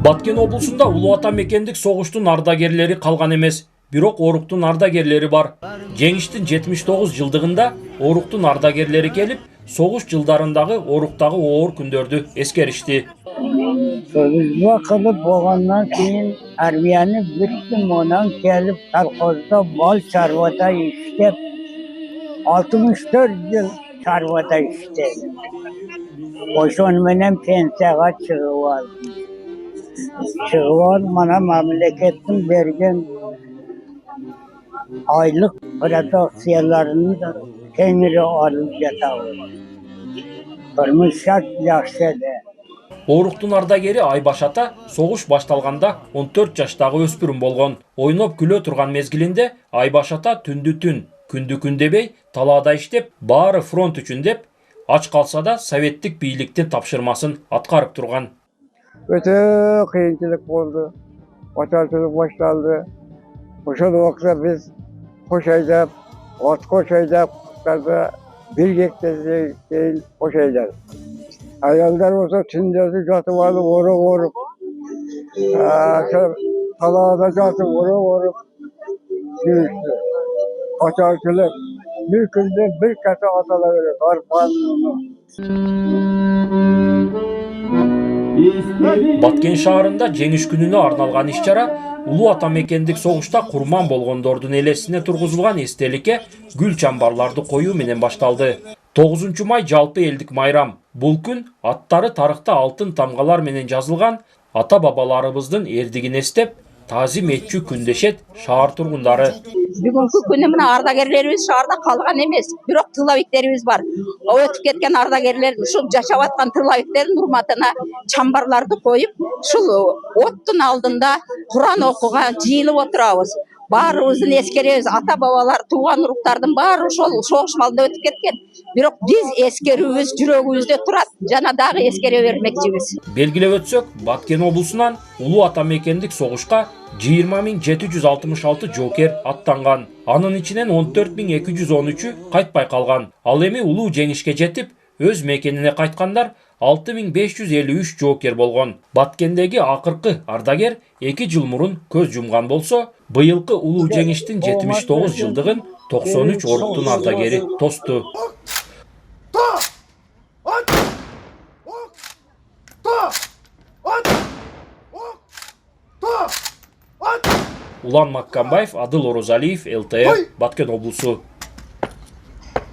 Баткен облусунда улуу ата мекендик согуштун ардагерлери калган эмес, бирок оруктун ардагерлери бар. Жеңиштин 79 жылдыгында оруктун ардагерлери келип, согуш жылдарындагы оруктагы оор күндөрдү эскеришти. Sözlü kılıp boğandan keyin Erbiyeni büttüm ondan gelip kolkozda bal çarvada işlep 64 yıl çarvada işledim. Oşun benim pensiyaga çıkıvar. Çıkıvar bana memleketin bergen aylık redaksiyalarını da kendiri alıp yatağır. Kırmış şart yaşadı. Оруктун ардагери Айбаш ата согуш башталганда 14 жаштагы өспүрүм болгон. Ойноп күлө турган мезгилинде Айбаш ата түндү түн, күндү күн дебей талаада иштеп, баары фронт үчүн деп, ач калса да советтик бийликтин тапшырмасын аткарып турган. Öte kıyınçılık oldu. Açarçılık başlandı. Ошол убакта biz koşaydık, at koşaydık, bir gektesi değil koşaydık. Ayollar olsa tündüzü jatıp alıp orup talada jatıp orup yürüyüştü. Açarçılık bir günde bir kasa atala verir, arpanını. Баткен шаарында жеңиш күнүнө арналган иш-чара улуу ата мекендик согушта курман болгондордун элесине тургузулган эстеликке гүл чамбарларды коюу менен башталды. 9 май жалпы элдик майрам. Бул күн аттары тарыхта алтын тамгалар менен жазылган ата бабаларыбыздын эрдигин эстеп, таазим этчү күн дешет шаар тургундары. Бүгүнкү күнү мына ардагерлерибиз шаарда калган эмес, бирок тылабектерибиз бар. Өтүп кеткен ардагерлер ушул жашап аткан тылабектердин урматына чамбарларды коюп, ушул оттун алдында Куран окуган жыйылып отурабыз. Баарыбыздын эскеребиз, ата бабалар, тууган уруктардын баары ошол согуш малында өтүп кеткен. Бирок биз эскерүүбүз жүрөгүбүздө турат, жана дагы эскере бермекчибиз. Белгилеп өтсөк, Баткен облусунан улуу ата мекендик согушка 20.766 жоокер аттанган. Анын ичинен 14.213-ü кайтпай калган. Ал эми улуу жеңишке жетип, өз мекенине кайткандар 6.553 жоокер болгон. Баткендеги акыркы ардагер 2 жыл мурун көз жумган болсо, быйылкы улуу жеңиштин 79 жылдыгын 93 оруктун ардагери тосту. Улан Маккамбаев, Адыл Орозалиев, ЛТР, Баткен облусу.